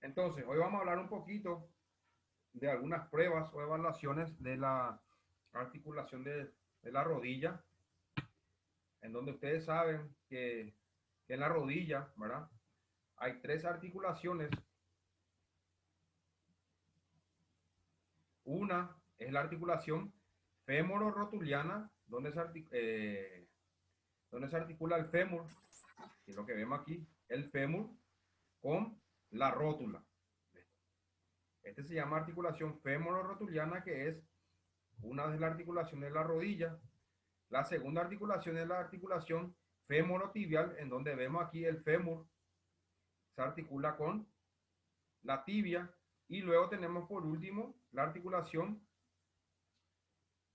Entonces, hoy vamos a hablar un poquito de algunas pruebas o evaluaciones de la articulación de la rodilla, en donde ustedes saben que en la rodilla, ¿verdad? Hay tres articulaciones. Una es la articulación fémoro-rotuliana, donde se articula el fémur, que es lo que vemos aquí, el fémur con la rótula. Este se llama articulación fémoro-rotuliana, que es una de las articulaciones de la rodilla. La segunda articulación es la articulación femorotibial, en donde vemos aquí el fémur se articula con la tibia. Y luego tenemos por último la articulación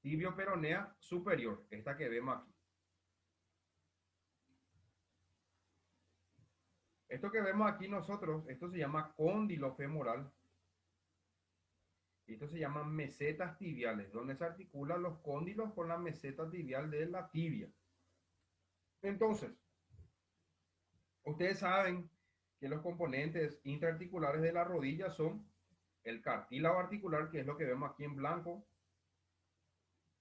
tibio-peronea superior, esta que vemos aquí. Esto que vemos aquí nosotros, esto se llama cóndilo femoral. Y esto se llama mesetas tibiales, donde se articulan los cóndilos con la meseta tibial de la tibia. Entonces, ustedes saben que los componentes intraarticulares de la rodilla son el cartílago articular, que es lo que vemos aquí en blanco,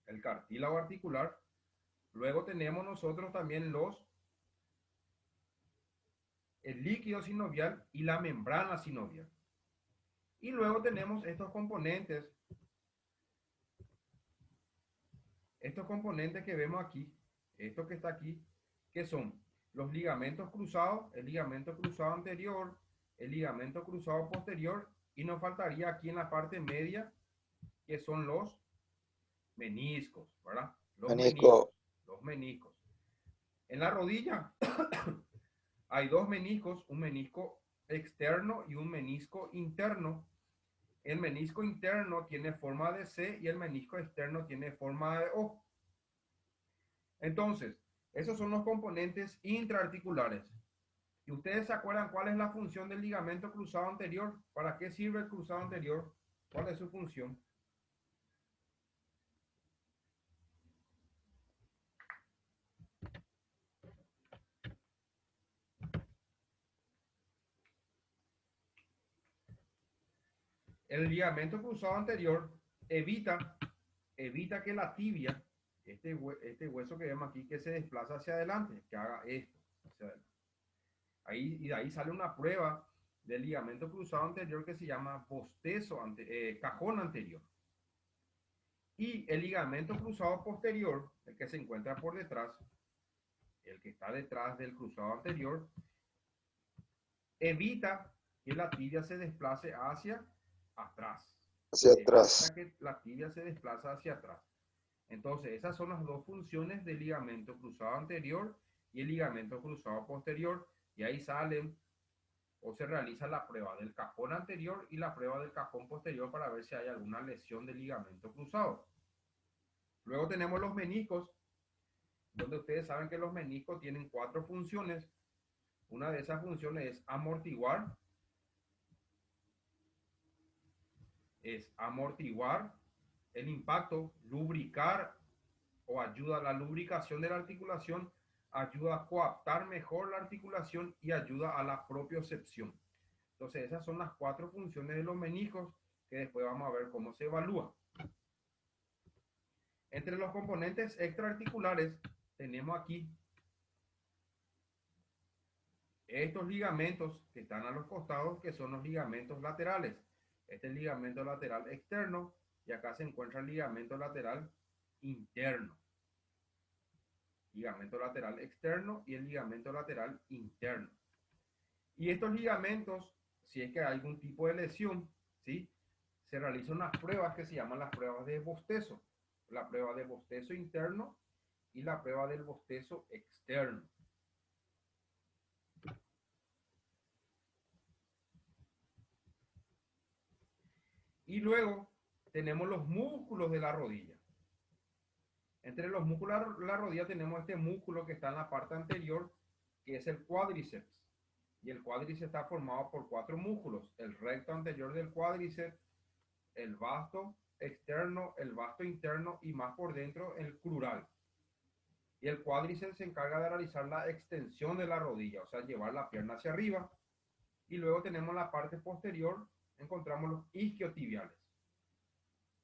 el cartílago articular. Luego tenemos nosotros también el líquido sinovial y la membrana sinovial. Y luego tenemos estos componentes que vemos aquí, esto que está aquí, que son los ligamentos cruzados, el ligamento cruzado anterior, el ligamento cruzado posterior, y nos faltaría aquí en la parte media, que son los meniscos, ¿verdad? Menisco. Los meniscos. En la rodilla hay dos meniscos, un menisco externo y un menisco interno. El menisco interno tiene forma de C y el menisco externo tiene forma de O. Entonces, esos son los componentes intraarticulares. ¿Y ustedes se acuerdan cuál es la función del ligamento cruzado anterior? ¿Para qué sirve el cruzado anterior? ¿Cuál es su función? El ligamento cruzado anterior evita que la tibia, este hueso que vemos aquí, que se desplaza hacia adelante, que haga esto, hacia adelante. Y de ahí sale una prueba del ligamento cruzado anterior que se llama cajón anterior. Y el ligamento cruzado posterior, el que se encuentra por detrás, el que está detrás del cruzado anterior, evita que la tibia se desplace hacia atrás. Hacia Evita atrás. que la tibia se desplace hacia atrás. Entonces, esas son las dos funciones del ligamento cruzado anterior y el ligamento cruzado posterior. Y ahí salen o se realiza la prueba del cajón anterior y la prueba del cajón posterior para ver si hay alguna lesión del ligamento cruzado. Luego tenemos los meniscos, donde ustedes saben que los meniscos tienen cuatro funciones. Una de esas funciones es amortiguar el impacto, lubricar o ayuda a la lubricación de la articulación, ayuda a coaptar mejor la articulación y ayuda a la propiocepción. Entonces, esas son las cuatro funciones de los meniscos que después vamos a ver cómo se evalúa. Entre los componentes extraarticulares tenemos aquí estos ligamentos que están a los costados, que son los ligamentos laterales. Este es el ligamento lateral externo y acá se encuentra el ligamento lateral interno. Ligamento lateral externo y el ligamento lateral interno. Y estos ligamentos, si es que hay algún tipo de lesión, ¿sí?, se realizan unas pruebas que se llaman las pruebas de bostezo. La prueba de bostezo interno y la prueba del bostezo externo. Y luego tenemos los músculos de la rodilla. Entre los músculos de la rodilla tenemos este músculo que está en la parte anterior, que es el cuádriceps. Y el cuádriceps está formado por cuatro músculos: el recto anterior del cuádriceps, el vasto externo, el vasto interno y más por dentro el crural. Y el cuádriceps se encarga de realizar la extensión de la rodilla, o sea, llevar la pierna hacia arriba. Y luego tenemos la parte posterior, encontramos los isquiotibiales.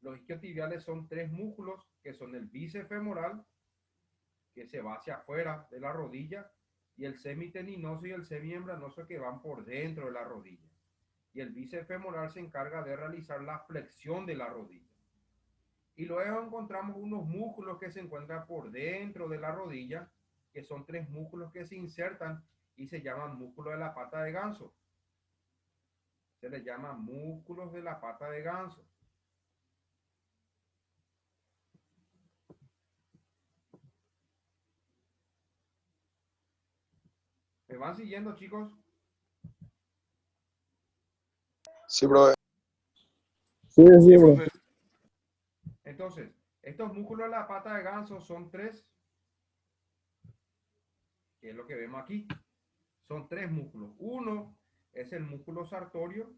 Los isquiotibiales son 3 músculos que son el bíceps femoral, que se va hacia afuera de la rodilla, y el semitendinoso y el semimembranoso que van por dentro de la rodilla. Y el bíceps femoral se encarga de realizar la flexión de la rodilla. Y luego encontramos unos músculos que se encuentran por dentro de la rodilla, que son 3 músculos que se insertan y se llaman músculos de la pata de ganso. Se les llama músculos de la pata de ganso. ¿Me van siguiendo, chicos? Sí, profe. Sí, bro. Entonces, estos músculos de la pata de ganso son 3, que es lo que vemos aquí. Son 3 músculos. Uno es el músculo sartorio,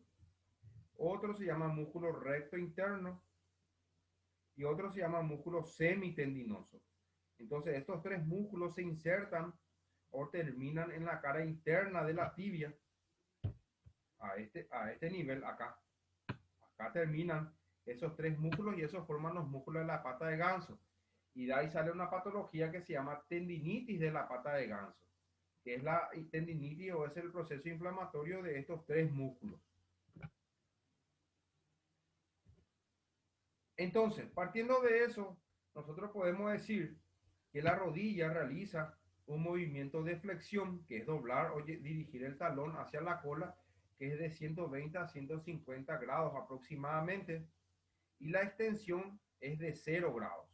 otro se llama músculo recto interno y otro se llama músculo semitendinoso. Entonces, estos 3 músculos se insertan o terminan en la cara interna de la tibia a este nivel acá. Acá terminan esos 3 músculos y esos forman los músculos de la pata de ganso. Y de ahí sale una patología que se llama tendinitis de la pata de ganso, que es la tendinitis o es el proceso inflamatorio de estos 3 músculos. Entonces, partiendo de eso, nosotros podemos decir que la rodilla realiza un movimiento de flexión, que es doblar o dirigir el talón hacia la cola, que es de 120 a 150 grados aproximadamente, y la extensión es de 0 grados.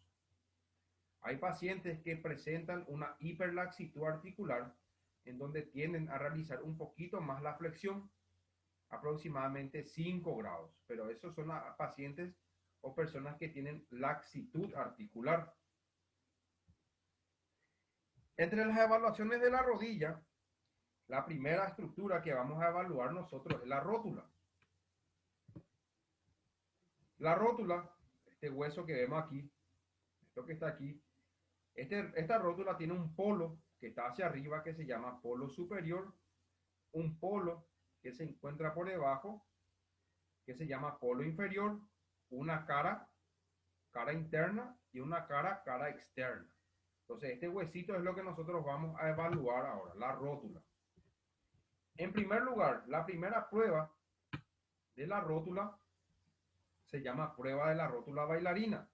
Hay pacientes que presentan una hiperlaxitud articular, en donde tienden a realizar un poquito más la flexión, aproximadamente 5 grados, pero esos son pacientes o personas que tienen laxitud articular. Entre las evaluaciones de la rodilla, la primera estructura que vamos a evaluar nosotros es la rótula. La rótula, este hueso que vemos aquí, esto que está aquí, esta rótula tiene un polo que está hacia arriba que se llama polo superior, un polo que se encuentra por debajo que se llama polo inferior, una cara interna y una cara externa. Entonces, este huesito es lo que nosotros vamos a evaluar ahora, la rótula. En primer lugar, la primera prueba de la rótula se llama prueba de la rótula bailarina,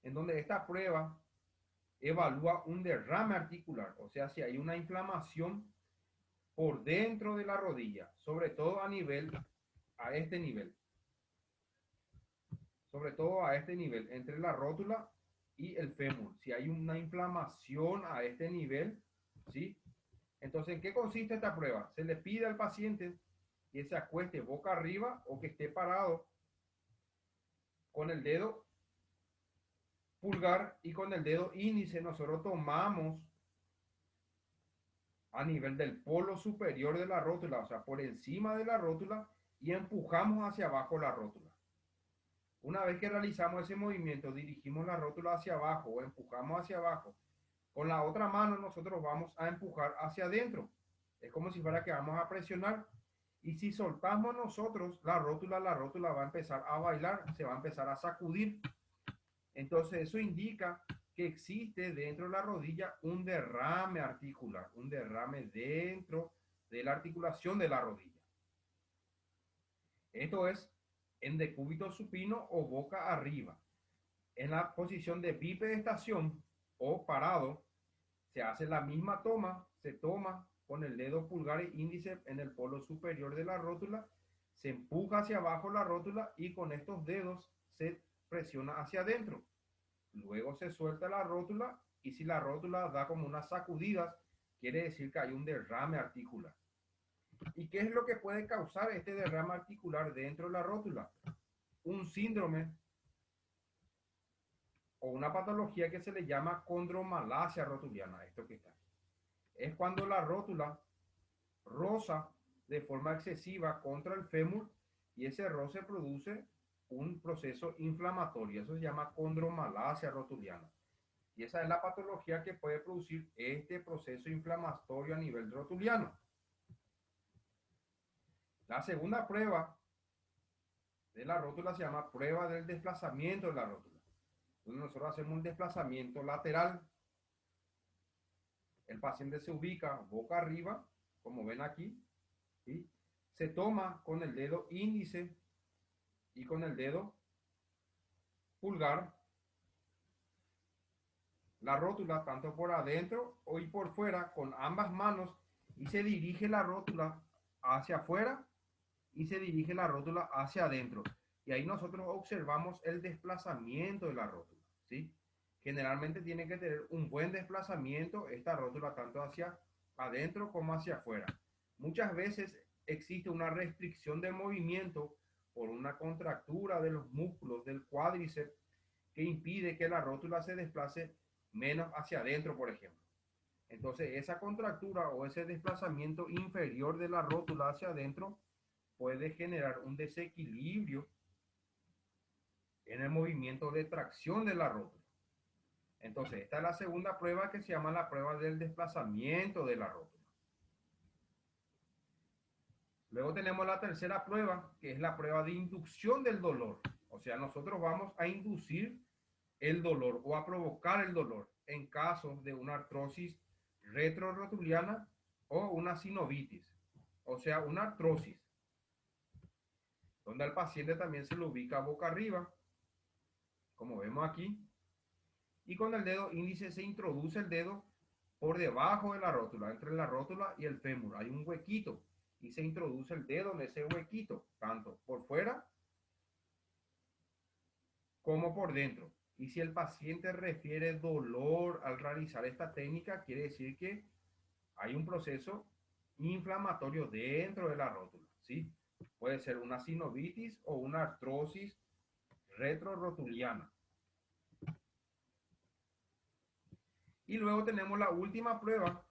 en donde esta prueba evalúa un derrame articular, o sea, si hay una inflamación por dentro de la rodilla, sobre todo a este nivel. Sobre todo a este nivel, entre la rótula y el fémur. Si hay una inflamación a este nivel, ¿sí? Entonces, ¿en qué consiste esta prueba? Se le pide al paciente que se acueste boca arriba o que esté parado con el dedo pulgar y con el dedo índice. Nosotros tomamos a nivel del polo superior de la rótula, o sea, por encima de la rótula, y empujamos hacia abajo la rótula. Una vez que realizamos ese movimiento, dirigimos la rótula hacia abajo o empujamos hacia abajo. Con la otra mano nosotros vamos a empujar hacia adentro. Es como si fuera que vamos a presionar. Y si soltamos nosotros la rótula va a empezar a bailar, se va a empezar a sacudir. Entonces eso indica que existe dentro de la rodilla un derrame articular, un derrame dentro de la articulación de la rodilla. Esto es en decúbito supino o boca arriba. En la posición de bipedestación o parado, se hace la misma toma, se toma con el dedo pulgar e índice en el polo superior de la rótula, se empuja hacia abajo la rótula y con estos dedos se presiona hacia adentro. Luego se suelta la rótula y si la rótula da como unas sacudidas, quiere decir que hay un derrame articular. ¿Y qué es lo que puede causar este derrame articular dentro de la rótula? Un síndrome o una patología que se le llama condromalacia rotuliana, esto que está aquí. Es cuando la rótula roza de forma excesiva contra el fémur y ese roce produce un proceso inflamatorio. Eso se llama condromalacia rotuliana. Y esa es la patología que puede producir este proceso inflamatorio a nivel rotuliano. La segunda prueba de la rótula se llama prueba del desplazamiento de la rótula. Entonces nosotros hacemos un desplazamiento lateral. El paciente se ubica boca arriba, como ven aquí, ¿sí? Se toma con el dedo índice y con el dedo pulgar la rótula tanto por adentro y por fuera con ambas manos y se dirige la rótula hacia afuera y se dirige la rótula hacia adentro. Y ahí nosotros observamos el desplazamiento de la rótula, ¿sí? Generalmente tiene que tener un buen desplazamiento esta rótula tanto hacia adentro como hacia afuera. Muchas veces existe una restricción del movimiento por una contractura de los músculos del cuádriceps que impide que la rótula se desplace menos hacia adentro, por ejemplo. Entonces, esa contractura o ese desplazamiento inferior de la rótula hacia adentro puede generar un desequilibrio en el movimiento de tracción de la rótula. Entonces, esta es la segunda prueba que se llama la prueba del desplazamiento de la rótula. Luego tenemos la tercera prueba, que es la prueba de inducción del dolor. O sea, nosotros vamos a inducir el dolor o a provocar el dolor en caso de una artrosis retrorotuliana o una sinovitis. O sea, una artrosis, donde al paciente también se lo ubica boca arriba, como vemos aquí, y con el dedo índice se introduce el dedo por debajo de la rótula, entre la rótula y el fémur. Hay un huequito y se introduce el dedo en ese huequito, tanto por fuera como por dentro. Y si el paciente refiere dolor al realizar esta técnica, quiere decir que hay un proceso inflamatorio dentro de la rótula, ¿sí? Puede ser una sinovitis o una artrosis retrorotuliana. Y luego tenemos la última prueba,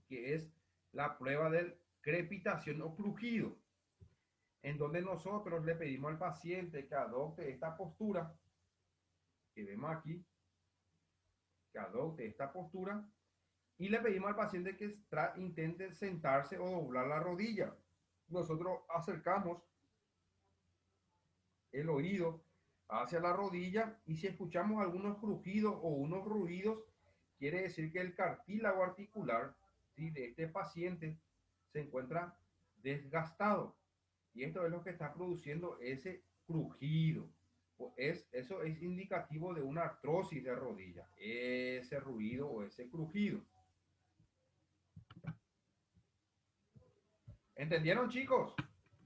que es la prueba de crepitación o crujido, en donde nosotros le pedimos al paciente que adopte esta postura, que vemos aquí, que adopte esta postura, y le pedimos al paciente que intente sentarse o doblar la rodilla. Nosotros acercamos el oído hacia la rodilla y si escuchamos algunos crujidos o unos ruidos, quiere decir que el cartílago articular, ¿sí?, de este paciente se encuentra desgastado. Y esto es lo que está produciendo ese crujido. Eso es indicativo de una artrosis de rodilla, ese ruido o ese crujido. ¿Entendieron, chicos?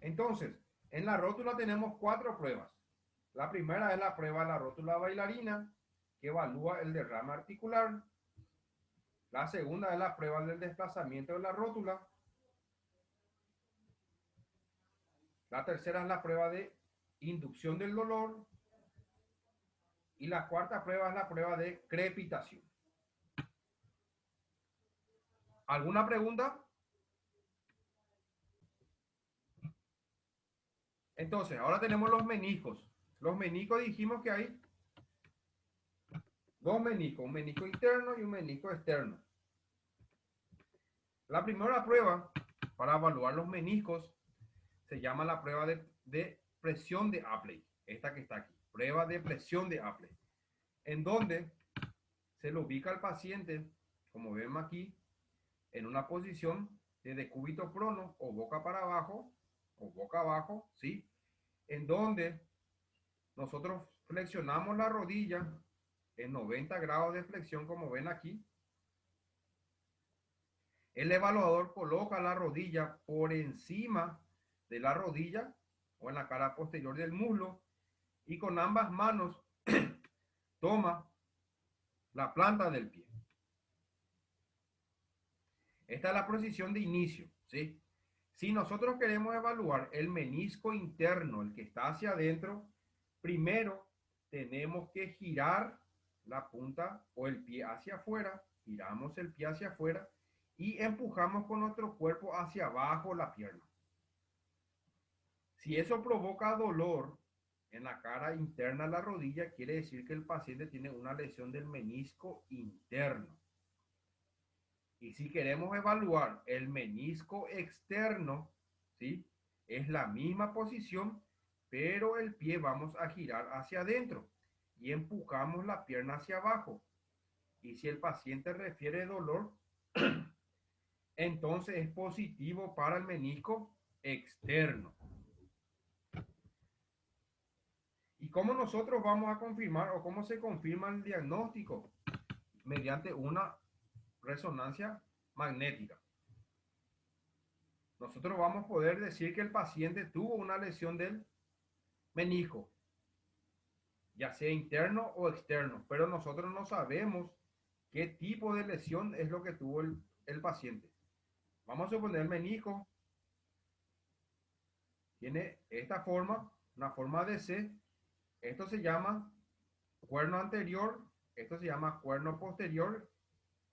Entonces, en la rótula tenemos 4 pruebas. La primera es la prueba de la rótula bailarina, que evalúa el derrame articular. La segunda es la prueba del desplazamiento de la rótula. La tercera es la prueba de inducción del dolor. Y la cuarta prueba es la prueba de crepitación. ¿Alguna pregunta? Entonces, ahora tenemos los meniscos. Los meniscos dijimos que hay dos meniscos, un menisco interno y un menisco externo. La primera prueba para evaluar los meniscos se llama la prueba de presión de Apley. Esta que está aquí, prueba de presión de Apley, en donde se lo ubica al paciente, como vemos aquí, en una posición de decúbito prono o boca para abajo, o boca abajo, ¿sí? En donde nosotros flexionamos la rodilla en 90 grados de flexión, como ven aquí. El evaluador coloca la rodilla por encima de la rodilla o en la cara posterior del muslo y con ambas manos toma la planta del pie. Esta es la posición de inicio, ¿sí? Si nosotros queremos evaluar el menisco interno, el que está hacia adentro, primero tenemos que girar la punta o el pie hacia afuera, giramos el pie hacia afuera y empujamos con nuestro cuerpo hacia abajo la pierna. Si eso provoca dolor en la cara interna de la rodilla, quiere decir que el paciente tiene una lesión del menisco interno. Y si queremos evaluar el menisco externo, ¿sí?, Es la misma posición, pero el pie vamos a girar hacia adentro y empujamos la pierna hacia abajo. Y si el paciente refiere dolor, entonces es positivo para el menisco externo. ¿Y cómo nosotros vamos a confirmar o cómo se confirma el diagnóstico? Mediante una resonancia magnética. Nosotros vamos a poder decir que el paciente tuvo una lesión del menisco, ya sea interno o externo, pero nosotros no sabemos qué tipo de lesión es lo que tuvo el paciente. Vamos a suponer el menisco tiene esta forma, una forma de C. Esto se llama cuerno anterior, esto se llama cuerno posterior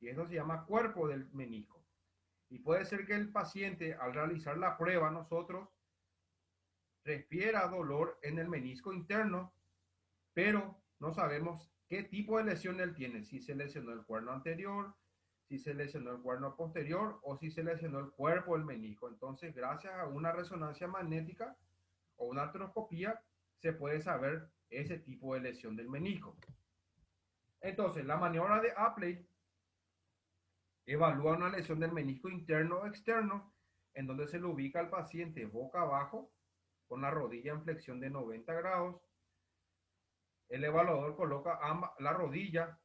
y esto se llama cuerpo del menisco. Y puede ser que el paciente al realizar la prueba nosotros refiera dolor en el menisco interno, pero no sabemos qué tipo de lesión él tiene, si se lesionó el cuerno anterior, si se lesionó el cuerno posterior o si se lesionó el cuerpo del menisco. Entonces, gracias a una resonancia magnética o una artroscopía, se puede saber ese tipo de lesión del menisco. Entonces, la maniobra de Apley evalúa una lesión del menisco interno o externo, en donde se le ubica al paciente boca abajo, con la rodilla en flexión de 90 grados. El evaluador coloca la rodilla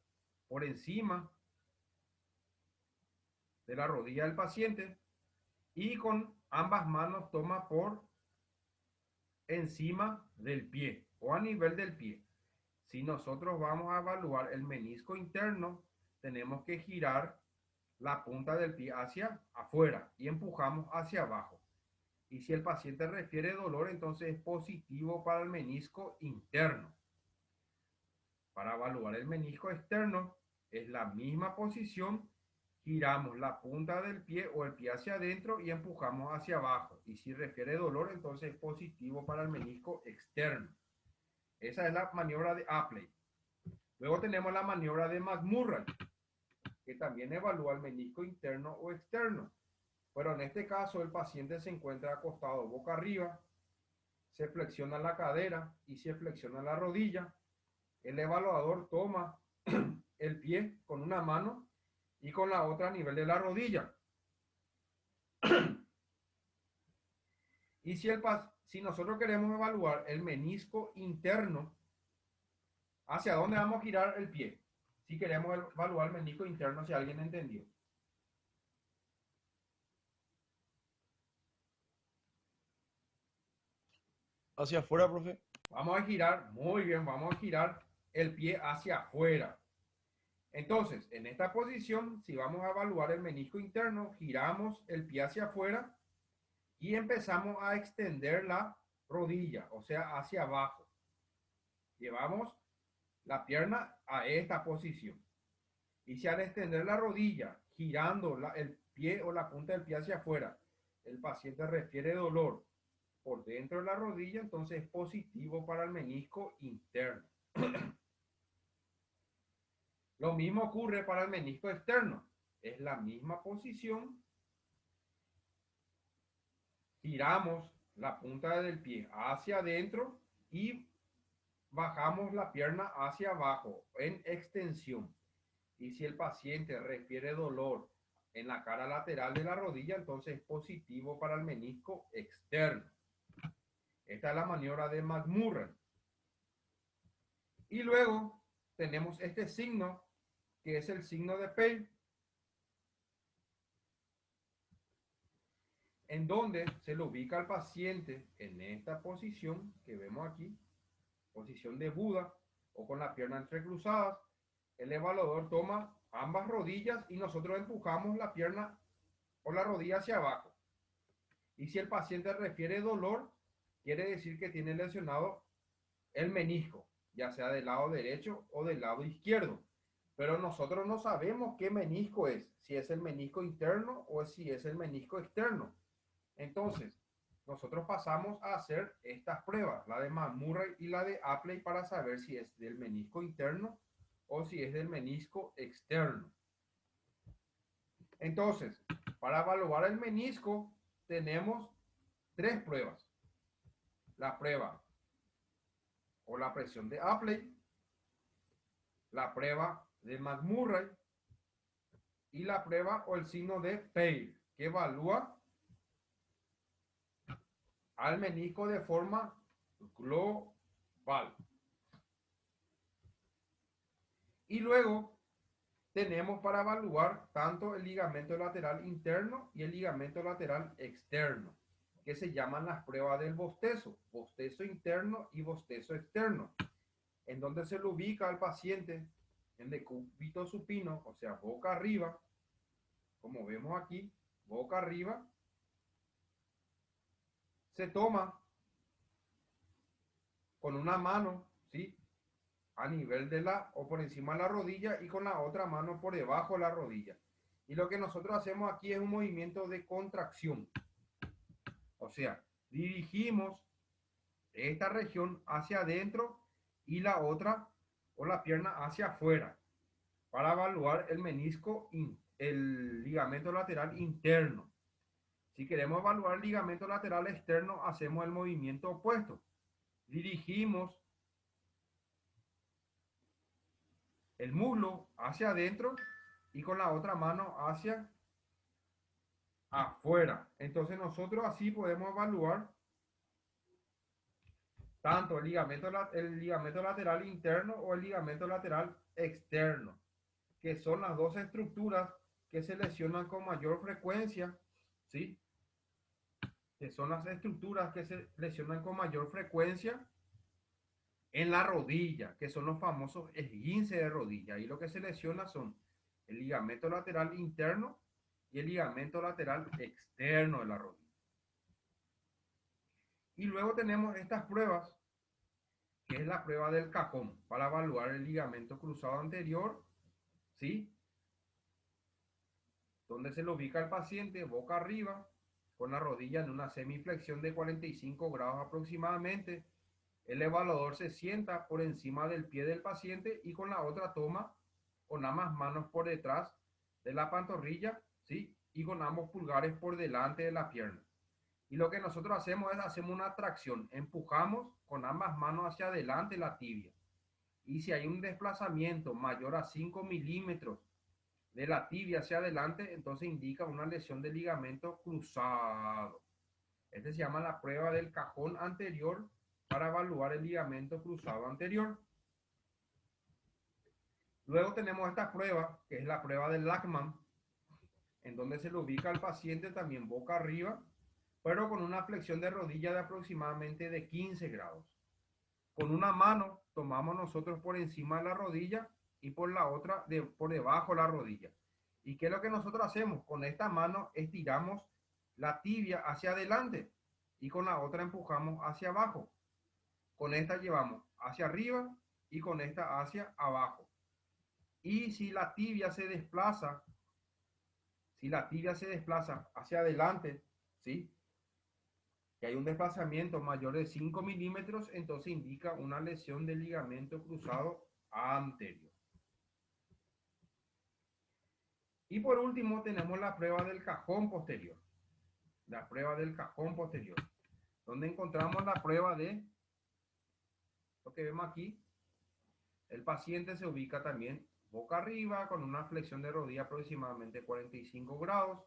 por encima de la rodilla del paciente y con ambas manos toma por encima del pie o a nivel del pie. Si nosotros vamos a evaluar el menisco interno, tenemos que girar la punta del pie hacia afuera y empujamos hacia abajo. Y si el paciente refiere dolor, entonces es positivo para el menisco interno. Para evaluar el menisco externo, es la misma posición, giramos la punta del pie o el pie hacia adentro y empujamos hacia abajo. Y si refiere dolor, entonces es positivo para el menisco externo. Esa es la maniobra de Apley. Luego tenemos la maniobra de McMurray, que también evalúa el menisco interno o externo. Pero en este caso el paciente se encuentra acostado boca arriba, se flexiona la cadera y se flexiona la rodilla. El evaluador toma el pie con una mano y con la otra a nivel de la rodilla. Y si nosotros queremos evaluar el menisco interno, ¿hacia dónde vamos a girar el pie? Si queremos evaluar el menisco interno, si alguien entendió. Hacia afuera, profe. Vamos a girar, muy bien, vamos a girar el pie hacia afuera. Entonces, en esta posición, si vamos a evaluar el menisco interno, giramos el pie hacia afuera y empezamos a extender la rodilla, o sea, hacia abajo. Llevamos la pierna a esta posición. Y si al extender la rodilla, girando el pie o la punta del pie hacia afuera, el paciente refiere dolor por dentro de la rodilla, entonces es positivo para el menisco interno. Lo mismo ocurre para el menisco externo. Es la misma posición. Giramos la punta del pie hacia adentro y bajamos la pierna hacia abajo en extensión. Y si el paciente refiere dolor en la cara lateral de la rodilla, entonces es positivo para el menisco externo. Esta es la maniobra de McMurray. Y luego tenemos este signo, que es el signo de Pale, en donde se le ubica al paciente en esta posición que vemos aquí, posición de Buda o con la pierna entrecruzadas. El evaluador toma ambas rodillas y nosotros empujamos la pierna o la rodilla hacia abajo. Y si el paciente refiere dolor, quiere decir que tiene lesionado el menisco, ya sea del lado derecho o del lado izquierdo. Pero nosotros no sabemos qué menisco es, si es el menisco interno o si es el menisco externo. Entonces, nosotros pasamos a hacer estas pruebas, la de McMurray y la de Apley, para saber si es del menisco interno o si es del menisco externo. Entonces, para evaluar el menisco, tenemos tres pruebas. La prueba o la presión de Apley, la prueba de McMurray y la prueba o el signo de Peale, que evalúa al menisco de forma global. Y luego tenemos para evaluar tanto el ligamento lateral interno y el ligamento lateral externo, que se llaman las pruebas del bostezo, bostezo interno y bostezo externo, en donde se lo ubica al paciente en decúbito supino, o sea, boca arriba, como vemos aquí, boca arriba, se toma con una mano, ¿sí?, a nivel de la o por encima de la rodilla y con la otra mano por debajo de la rodilla. Y lo que nosotros hacemos aquí es un movimiento de contracción. O sea, dirigimos esta región hacia adentro y la otra o la pierna hacia afuera para evaluar el menisco, el ligamento lateral interno. Si queremos evaluar el ligamento lateral externo, hacemos el movimiento opuesto. Dirigimos el muslo hacia adentro y con la otra mano hacia afuera. Entonces nosotros así podemos evaluar tanto el ligamento lateral interno o el ligamento lateral externo, que son las dos estructuras que se lesionan con mayor frecuencia, ¿sí? Que son las estructuras que se lesionan con mayor frecuencia en la rodilla, que son los famosos esguinces de rodilla. Y lo que se lesiona son el ligamento lateral interno y el ligamento lateral externo de la rodilla. Y luego tenemos estas pruebas, que es la prueba del cajón, para evaluar el ligamento cruzado anterior, ¿sí?, donde se lo ubica el paciente boca arriba, con la rodilla en una semiflexión de 45 grados aproximadamente. El evaluador se sienta por encima del pie del paciente y con la otra toma con ambas manos por detrás de la pantorrilla, ¿sí?, y con ambos pulgares por delante de la pierna. Y lo que nosotros hacemos es hacemos una tracción, empujamos con ambas manos hacia adelante la tibia. Y si hay un desplazamiento mayor a 5 milímetros de la tibia hacia adelante, entonces indica una lesión del ligamento cruzado. Este se llama la prueba del cajón anterior para evaluar el ligamento cruzado anterior. Luego tenemos esta prueba, que es la prueba del Lachman, en donde se lo ubica al paciente también boca arriba, pero con una flexión de rodilla de aproximadamente de 15 grados. Con una mano tomamos nosotros por encima de la rodilla y por la otra por debajo de la rodilla. ¿Y qué es lo que nosotros hacemos? Con esta mano estiramos la tibia hacia adelante y con la otra empujamos hacia abajo. Con esta llevamos hacia arriba y con esta hacia abajo. Y si la tibia se desplaza, hacia adelante, ¿sí?, que hay un desplazamiento mayor de 5 milímetros, entonces indica una lesión del ligamento cruzado anterior. Y por último tenemos la prueba del cajón posterior. La prueba del cajón posterior, donde encontramos la prueba de lo que vemos aquí. El paciente se ubica también boca arriba con una flexión de rodilla aproximadamente 45 grados.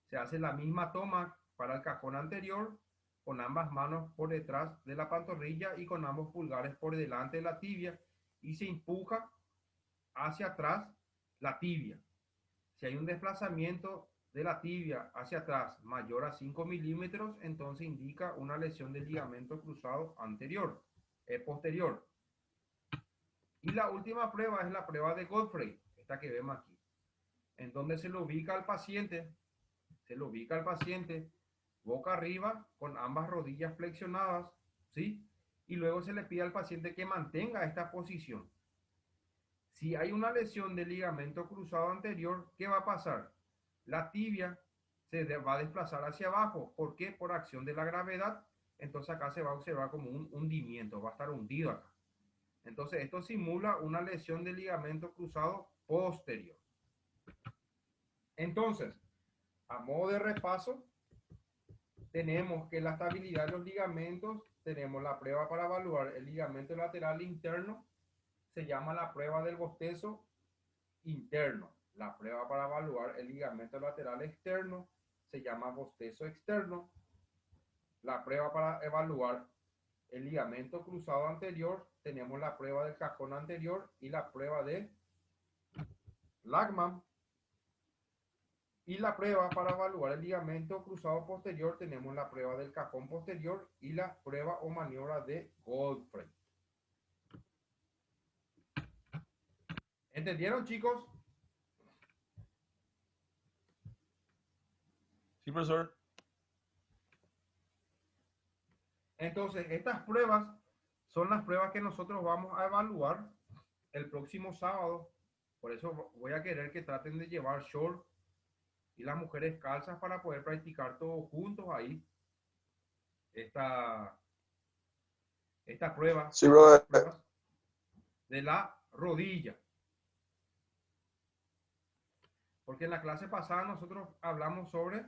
Se hace la misma toma para el cajón anterior, con ambas manos por detrás de la pantorrilla y con ambos pulgares por delante de la tibia, y se empuja hacia atrás la tibia. Si hay un desplazamiento de la tibia hacia atrás mayor a 5 milímetros, entonces indica una lesión del ligamento cruzado posterior. Y la última prueba es la prueba de Godfrey, esta que vemos aquí, en donde se lo ubica al paciente, boca arriba con ambas rodillas flexionadas, ¿sí? Y luego se le pide al paciente que mantenga esta posición. Si hay una lesión del ligamento cruzado anterior, ¿qué va a pasar? La tibia se va a desplazar hacia abajo. ¿Por qué? Por acción de la gravedad. Entonces acá se va a observar como un hundimiento, va a estar hundido acá. Entonces esto simula una lesión del ligamento cruzado posterior. Entonces, a modo de repaso, tenemos que la estabilidad de los ligamentos, tenemos la prueba para evaluar el ligamento lateral interno, se llama la prueba del bostezo interno. La prueba para evaluar el ligamento lateral externo se llama bostezo externo. La prueba para evaluar el ligamento cruzado anterior, tenemos la prueba del cajón anterior y la prueba de Lachman. Y la prueba para evaluar el ligamento cruzado posterior, tenemos la prueba del cajón posterior y la prueba o maniobra de Goldfried. ¿Entendieron, chicos? Sí, profesor. Entonces, estas pruebas son las pruebas que nosotros vamos a evaluar el próximo sábado. Por eso voy a querer que traten de llevar short y las mujeres calzas para poder practicar todos juntos ahí esta prueba. Sí, brother. De la rodilla. Porque en la clase pasada nosotros hablamos sobre